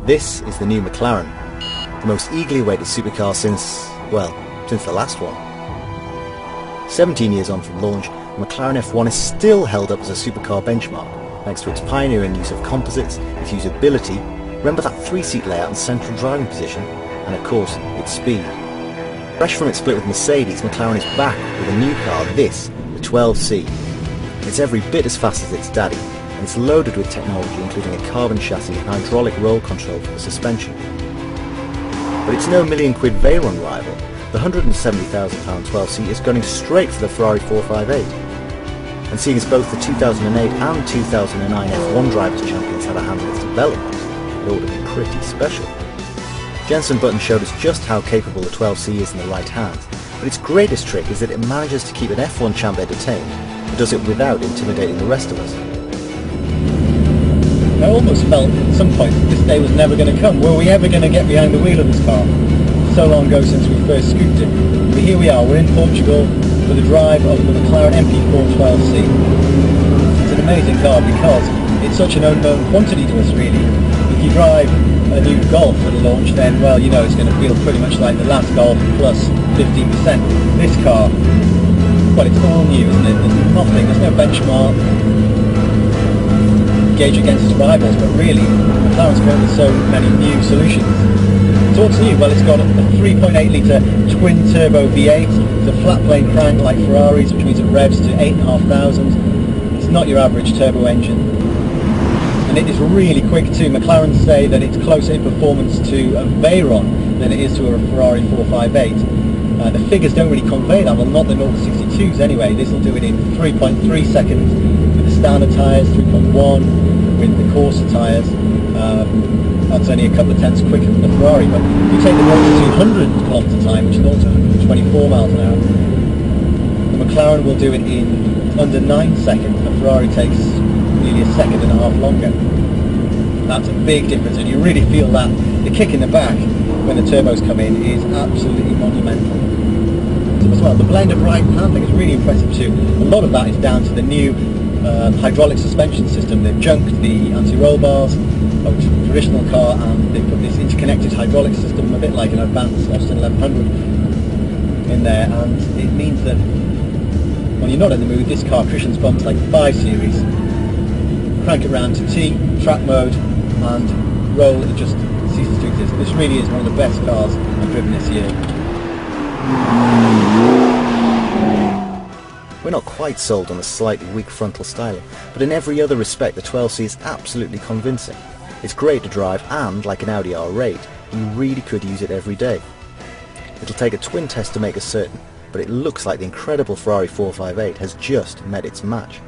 This is the new McLaren, the most eagerly awaited supercar since the last one. 17 years on from launch, the McLaren F1 is still held up as a supercar benchmark, thanks to its pioneering use of composites, its usability, remember that 3-seat layout and central driving position, and of course, its speed. Fresh from its split with Mercedes, McLaren is back with a new car, this, the 12C. It's every bit as fast as its daddy, and it's loaded with technology including a carbon chassis and hydraulic roll control for the suspension. But it's no million-quid Veyron rival. The £170,000 12C is gunning straight for the Ferrari 458. And seeing as both the 2008 and 2009 F1 Drivers' Champions had a hand in its development, it ought to be pretty special. Jenson Button showed us just how capable the 12C is in the right hands, but its greatest trick is that it manages to keep an F1 champ entertained, and does it without intimidating the rest of us. I almost felt at some point that this day was never going to come. Were we ever going to get behind the wheel of this car? So long ago since we first scooped it. But here we are, we're in Portugal for the drive of the McLaren MP4 12C. It's an amazing car because it's such an unknown quantity to us really. If you drive a new Golf at a launch, then well, you know it's going to feel pretty much like the last Golf plus 15%. This car, well, it's all new, isn't it? There's nothing, there's no benchmark gauge against its rivals, but really McLaren's come up with so many new solutions. So what's new? Well, it's got a 3.8 litre twin turbo V8, it's a flat plane crank like Ferraris, which means it revs to 8,500. It's not your average turbo engine, and it is really quick too. McLaren say that it's closer in performance to a Veyron than it is to a Ferrari 458. The figures don't really convey that, well, not the 0-62s anyway. This will do it in 3.3 seconds with the standard tyres, 3.1 with the Corsa tyres. That's only a couple of tenths quicker than the Ferrari, but if you take the 0-200 km time, which is 0-124 miles an hour, the McLaren will do it in under 9 seconds. The Ferrari takes nearly a second and a half longer. That's a big difference, and you really feel that. The kick in the back when the turbos come in is absolutely monumental. As well, the blend of ride and handling is really impressive too. A lot of that is down to the new hydraulic suspension system. They've junked the anti-roll bars of the traditional car and they put this interconnected hydraulic system, a bit like an advanced Austin 1100 in there, and it means that when you're not in the mood, this car cushions bumps like 5 Series. Crank it round to T, track mode, and roll, it just ceases to exist. This really is one of the best cars I've driven this year. We're not quite sold on the slightly weak frontal styling, but in every other respect the 12C is absolutely convincing. It's great to drive and, like an Audi R8, you really could use it every day. It'll take a twin test to make us certain, but it looks like the incredible Ferrari 458 has just met its match.